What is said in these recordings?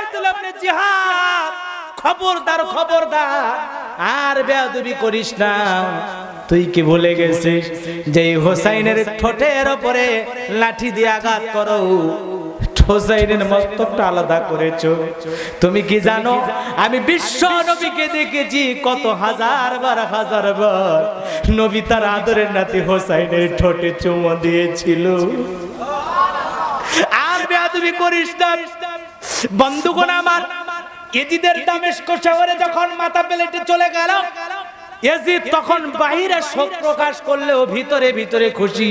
ওবাইদুল্লাহ ইবনে জিহাদ, খবরদার খবরদার আর বেয়াদবি করিস না। তুই কি ভুলে গেছিস যে হোসাইনের ঠোঁটের উপরে লাঠি দিয়ে আঘাত করো, হোসাইনের মস্তকটা আলাদা করেছো? তুমি কি জানো আমি বিশ্ব নবীকে দেখেছি কত হাজার বার নবী তার আদরের নাতি হোসাইনের ঠোঁটে চুমো দিয়েছিল। আর বেয়াদবি করিস না বন্ধুগণ আমার। ইজিদের দামেস্ক শহরে যখন মাথা পেলেটে চলে গেল, ইয়াজিদ তখন বাহিরে শোক প্রকাশ করলেও ভিতরে ভিতরে খুশি।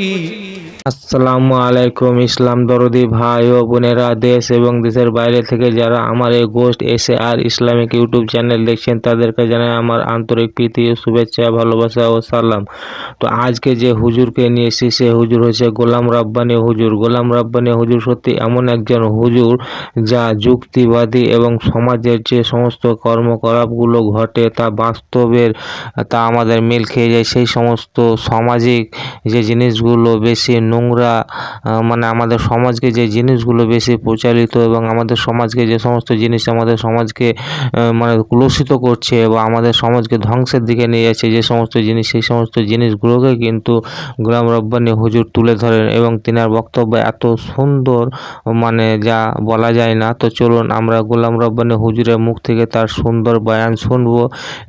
আসসালামু আলাইকুম ইসলাম দরদি ভাই ও বোনেরা, দেশ এবং দেশের বাইরে থেকে যারা আমার এই ghost SAR Islamic YouTube channel দেখছেন তাদেরকে জানাই আমার আন্তরিক প্রীতি ও শুভেচ্ছা, ভালোবাসা ও সালাম। তো আজকে যে হুজুরকে নিয়ে এসেছি সে হুজুর হচ্ছে গোলাম রাব্বানী হুজুর। গোলাম রাব্বানী হুজুর সত্যি এমন একজন হুজুর যা যুক্তিবাদী এবং সমাজের যে সমস্ত কর্মকলাপগুলো ঘটে তা বাস্তবের তা আমাদের মিল খেয়ে যায়। সেই সমস্ত সামাজিক যে জিনিসগুলো বেশি নোংরা, মানে আমাদের সমাজকে যে জিনিসগুলো বেশি প্রচারিত এবং আমাদের সমাজকে যে সমস্ত জিনিস আমাদের সমাজকে মানে কলুষিত করছে এবং আমাদের সমাজকে ধ্বংসের দিকে নিয়ে যাচ্ছে যে সমস্ত জিনিস, সেই সমস্ত জিনিসগুলোকে কিন্তু গোলাম রাব্বানী হুজুর তুলে ধরেন এবং তিনার বক্তব্য এত সুন্দর মানে যা বলা যায় না। তো চলুন আমরা গোলাম রাব্বানী হুজুরের মুখ থেকে তার সুন্দর বয়ান শুনবো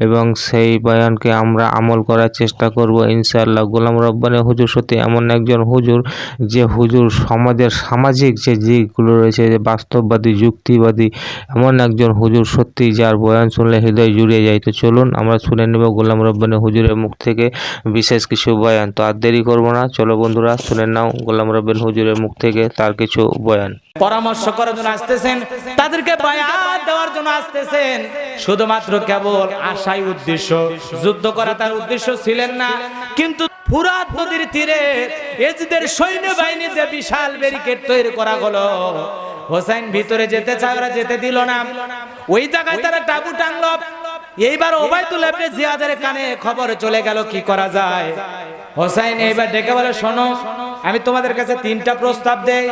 এবং সেই বয়ানকে আমরা আমল করার চেষ্টা করব ইনশাআল্লাহ। গোলাম রাব্বানী হুজুর সত্যি এমন একজন হুজুর যে হুজুর সমাজের সামাজিক যে দিকগুলো রয়েছে, যে বাস্তববাদী যুক্তিবাদী এমন একজন হুজুর সত্যি যার বয়ান শুনলে হৃদয় জুড়িয়ে যায়। তো চলুন আমরা শুনে নেব গোলাম রাব্বানী হুজুরের মুখ থেকে বিশেষ কিছু বয়ান। তো আর দেরি করবো না, চলো বন্ধুরা শুনে নাও গোলাম রাব্বানী হুজুরের মুখ থেকে তার কিছু বয়ান। পরামর্শ করার জন্য আসতেছেন, তাদেরকে বায়াত দেওয়ার জন্য আসতেছেন, শুধুমাত্র কেবল আশাই উদ্দেশ্য, যুদ্ধ করা তার উদ্দেশ্য ছিলেন না। কিন্তু ফুরাত নদীর তীরে ইয়াজিদের সৈন্যবাহিনী যে বিশাল ব্যারিকেড তৈরি করা হলো, হোসেন ভিতরে যেতে চায়, ওরা যেতে দিল না। ওই জায়গায় তারা তাঁবু টাঙলো। এইবার ওবাইদুল্লাহ ইবনে জিয়াদের কানে খবর চলে গেল কি করা যায়। হোসেন এইবার ডেকে বলে, শোনো আমি তোমাদের কাছে তিনটা প্রস্তাব দেই।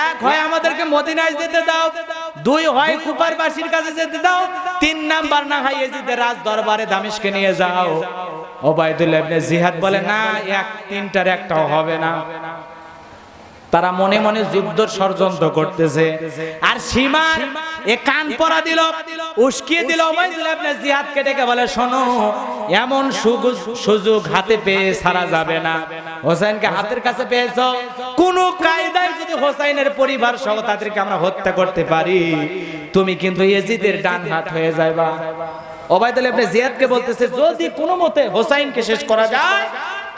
এক হয় আমাদেরকে মদিনায় যেতে দাও, দুই হয় কুফারবাসীর কাছে যেতে দাও, তিন নাম্বার না হয় ইয়াজিদের রাজ দরবারে দামেস্কে নিয়ে যাও। ওবাইদুল্লাহ ইবনে জিয়াদ বলে, না, তিনটার একটাও হবে না। তারা মনে মনে যুদ্ধ ষড়যন্ত্র করতেছে আর সীমার এ কান পরা দিল, উস্কিয়ে দিল। ওবাইদুল্লাহ ইবনে জিয়াদকে ডেকে বলে, শোনো এমন সুযোগ হাতে পেয়ে ছাড়া যাবে না। হোসেনকে হাতের কাছে পেয়েছো, কোন কায়দায় যদি হোসেনের পরিবার সহ তাদেরকে আমরা হত্যা করতে পারি, তুমি কিন্তু ইয়াজিদের ডান হাত হয়ে যাবে। ওবাইদুল্লাহ ইবনে জিয়াদকে বলতেছে, যদি কোনো মতে হোসেনকে শেষ করা যায়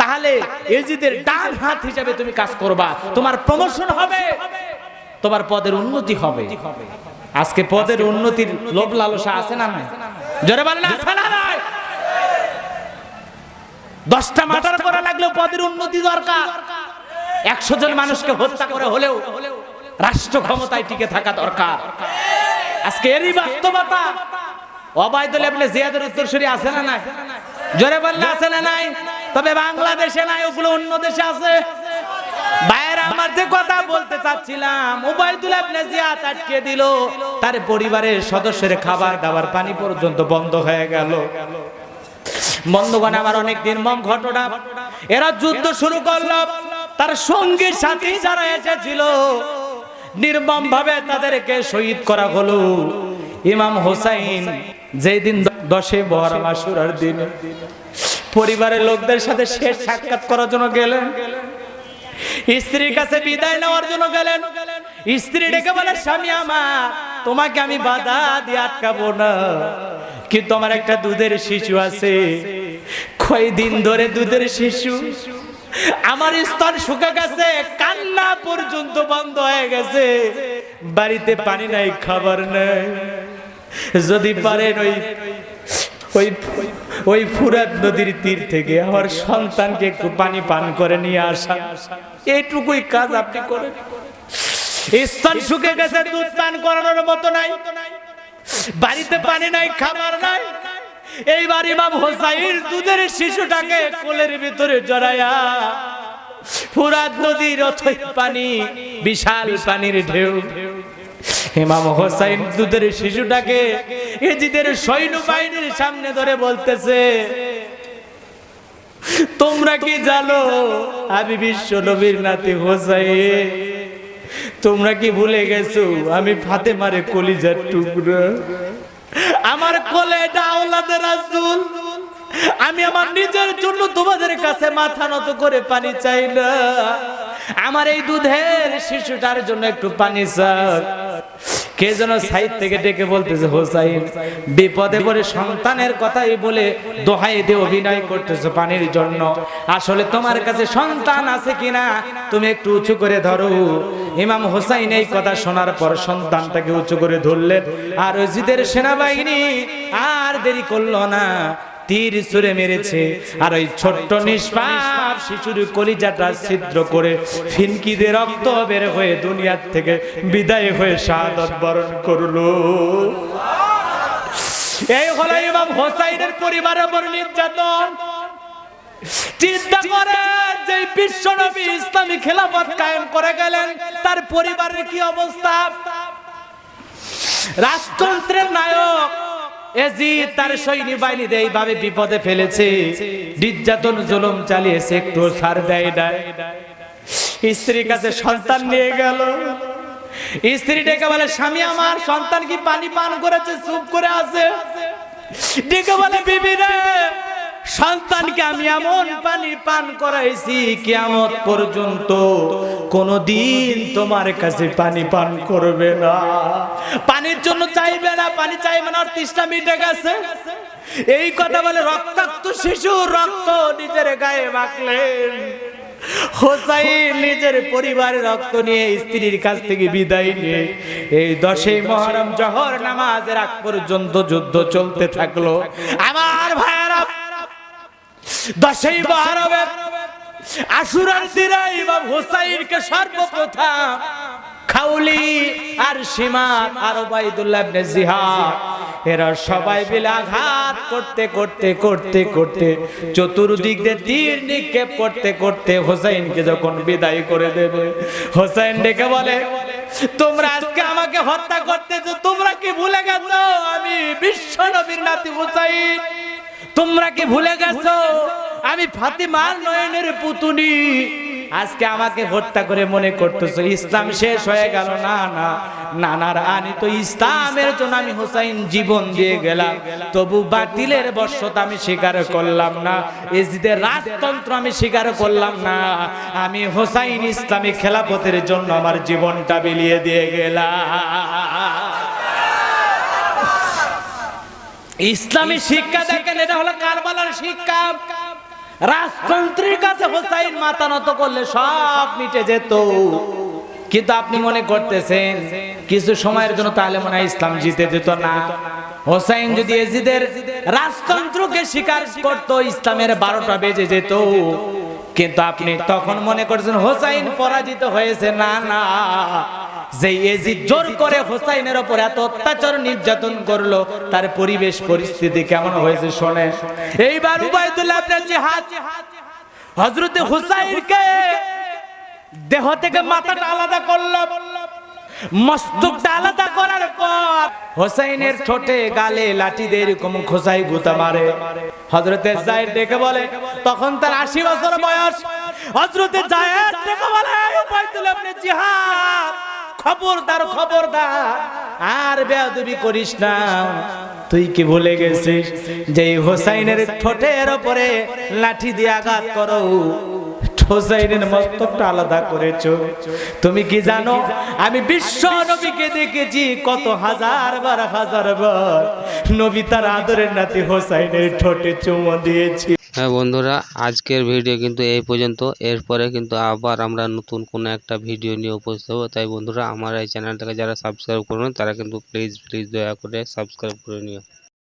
তাহলে ইয়াজিদের ডান হাত হিসেবে তুমি কাজ করবা, তোমার প্রমোশন হবে, তোমার পদের উন্নতি হবে। আজকে পদের উন্নতির লোভ লালসা আছে না নাই? জোরে বলেন আছে না নাই? 10টা মার্ডার করা লাগলেও পদের উন্নতি দরকার। 100 জন মানুষকে হত্যা করে হলেও রাষ্ট্র ক্ষমতায় টিকে থাকা দরকার। আজকে এরই বাস্তবতা। ওবাইদুল্লাহ ইবনে জিয়াদের উত্তরসূরি আছে না নাই? জোরে বলেন আছে না নাই? তবে বাংলাদেশে নাই, ওগুলো অন্য দেশে আছে। বাইরে আমার যে কথা বলতে চাচ্ছিলাম, ওবাইদুল্লাহ ইবনে জিয়াদ আটকে দিল, তার পরিবারের সদস্যের খাবার দাবার পানি পর্যন্ত বন্ধ হয়ে গেল। বন্ধুগণ আমার অনেক নির্মম ঘটনা। এরা যুদ্ধ শুরু করলো, তার সঙ্গী সাথী যারা এসেছিল নির্মম ভাবে তাদেরকে শহীদ করা হলো। ইমাম হোসেন যেই দিন 10 মুহররম আশুরার দিন পরিবারের লোকদের সাথে শেষ সাক্ষাৎ করার জন্য গেলেন, স্ত্রীর কাছে বিদায় নেওয়ার জন্য গেলেন। স্ত্রী ডেকে বলে, স্বামী আমার, তোমাকে আমি বাধা দিয়ে আটকাবো না, কিন্তু আমার একটা দুধের শিশু আছে, কয়দিন ধরে দুধের শিশু, আমার স্তন শুকে গেছে, কান্না পর্যন্ত বন্ধ হয়ে গেছে, বাড়িতে পানি নাই, খাবার নাই, যদি পারেন ওই ফুরাত নদীর তীর থেকে আমার সন্তানকে একটু পানি পান করে নিয়ে আসা, এইটুকুই কাজ আপনি করেন। স্তন শুকে গেছে, দুধ পান করানোর মতো নাই, বাড়িতে পানি নাই, খাবার নাই। এইবার ইমাম হোসাইন দুধের শিশুটাকে কোলের ভিতরে জড়ায়া ফুরাত নদীর অথই পানি, বিশাল পানির ঢেউ, ইমাম হোসাইন দুধের শিশুটাকে এজিদের সৈন্যবাহিনীর সামনে ধরে বলতেছে, তোমরা কি জানো আমি বিশ্ব নবীর নাতি হোসাইন? তোমরা কি ভুলে গেছো আমি ফাতেমারে কলিজার টুকরা? আমার কোলে এটা আওলাদে রাসূল। আমি আমার নিজের জন্য তোমাদের কাছে মাথা নত করে পানি চাই না, আমার এই দুধের শিশুটার জন্য একটু পানি চাই। কে যেন সাইড থেকে ডেকে বলতেছে, হোসাইন বিপদে পড়ে সন্তানের কথাই বলে দোহাই দিয়ে অভিনয় করতেছো পানির জন্য। আসলে তোমার কাছে সন্তান আছে কিনা তুমি একটু উঁচু করে ধরো। ইমাম হোসাইন এই কথা শোনার পর সন্তানটাকে উঁচু করে ধরলেন। আর ইয়াজিদের সেনাবাহিনী আর দেরি করলো না, তীর ছুঁড়ে মেরেছে। আর ওই ছোট্ট নিষ্পাপ শিশুর কলিজাটা ছিদ্র করে ফিনকি দিয়ে রক্ত বের হয়ে দুনিয়ার থেকে বিদায় হয়ে শাহাদাত বরণ করলো। এই হলো ইমাম হোসাইনের পরিবারের উপর নির্যাতন। চিন্তা করে যে বিশ্ব নবী ইসলামী খেলাফত কায়েম করে গেলেন, তার পরিবারের কি অবস্থা? রাজতন্ত্রের নায়ক ইয়াজিদ তার সৈন্যবাহিনীদের এইভাবে বিপদে ফেলেছে, নির্যাতন জুলুম চালিয়েছে, একটু ছাড় দেয় না। স্ত্রীর কাছে সন্তান নিয়ে গেল। স্ত্রী ডেকে বলে, স্বামী আমার সন্তান কি পানি পান করেছে? চুপ করে আছে। ডেকে বলে, বিবি রে, সন্তানকে আমি এমন পানি পান করাইছি কিয়ামত পর্যন্ত কোনদিন তোমার কাছে পানি পান করবে না, পানির জন্য চাইবে না, পানি চাইবে না, তৃষ্ণা মিটে গেছে। এই কথা বলে রক্তাক্ত শিশু রক্ত নিজের গায়ে মাখলেন। হোসাইন নিজের পরিবারের রক্ত নিয়ে স্ত্রীর কাছ থেকে বিদায় নিয়ে এই 10ই মুহররম জোহর নামাজের আগ পর্যন্ত যুদ্ধ চলতে থাকলো। আমার ভাইয়েরা, 10ই মুহররমের আশুরার দিনে ইমাম হোসাইনকে সর্বপ্রথম খাউলি আর সীমান আর উবাইদুল্লাহ ইবনে জিহাদ এরা সবাই মিলে আঘাত করতে করতে করতে করতে চতুর্দিক দিয়ে তীর নিক্ষেপ করতে করতে হোসাইনকে যখন বিদায় করে দেবে, হোসাইন ডেকে বলে, তোমরা আজকে আমাকে হত্যা করতেছো, তোমরা কি ভুলে গেছো আমি বিশ্ব নবীর নাতি হোসাইন? তোমরা কি ভুলে গেছো আমি ফাতিমার নয়নের পুতুনি? আজকে আমাকে হত্যা করে মনে করতেছো ইসলাম শেষ হয়ে গেল? না না না না, আমি তো ইসলামের জন্য আমি হোসাইন জীবন দিয়ে গেলাম, তবু বাতিলের বর্ষতা আমি স্বীকার করলাম না, ইয়াজিদের রাজতন্ত্র আমি স্বীকার করলাম না, আমি হোসাইন ইসলামী খেলাফতের জন্য আমার জীবনটা বিলিয়ে দিয়ে গেলাম। ইসলামী শিক্ষা দেখেন, এটা হলো কারবালার শিক্ষা। রাজতন্ত্রের কাছে হোসাইন মাথা নত করলে সব মিটে যেত, কিন্তু আপনি মনে করতেছেন কিছু সময়ের জন্য তাহলে মনে হয় ইসলাম জিতে যেত না। হোসাইন যদি ইয়াজিদের রাজতন্ত্রকে স্বীকার করত, ইসলামের 12টা বেজে যেত। কিন্তু আপনি তখন মনে করছেন হোসাইন পরাজিত হয়েছে। না না, যে ইয়াজিদ জোর করে হোসাইনের উপর এত অত্যাচার নির্যাতন করলো, তার পরিবেশ পরিস্থিতি কেমন হয়েছে শোনেন। এইবার উবাইদুল্লাহ ইবনে জিহাদ হযরতে হোসাইনকে দেহ থেকে মাথাটা আলাদা করলো, মস্তকটা আলাদা করার পর হোসাইনের ঠোঁটে গালে লাঠি দিয়ে এরকম খোঁচাই গুতা মারে। হযরতে যায়েদ ডেকে বলে, তখন তার 80 বছর বয়স। হযরতে যায়েদ ডেকে বলে, উবাইদুল্লাহ ইবনে জিহাদ, খবরদার খবরদার, আর বেয়াদবি করিস না। তুই কি ভুলে গেছিস যে হোসাইনের ঠোঁটের উপরে লাঠি দিয়ে আঘাত করো, হোসাইনের মস্তকটা আলাদা করেছো? তুমি কি জানো আমি বিশ্ব নবীকে দেখেছি কত হাজার বার নবী তার আদরের নাতি হোসাইনের ঠোঁটে চুমো দিয়েছি। হ্যাঁ বন্ধুরা, আজকের ভিডিও কিন্তু এই পর্যন্ত। এরপরে কিন্তু আবার আমরা নতুন কোনো একটা ভিডিও নিয়ে উপস্থিত হবো। তাই বন্ধুরা, আমার এই চ্যানেলটাকে যারা সাবস্ক্রাইব করবেন তারা কিন্তু প্লিজ দয়া করে সাবস্ক্রাইব করে নিও।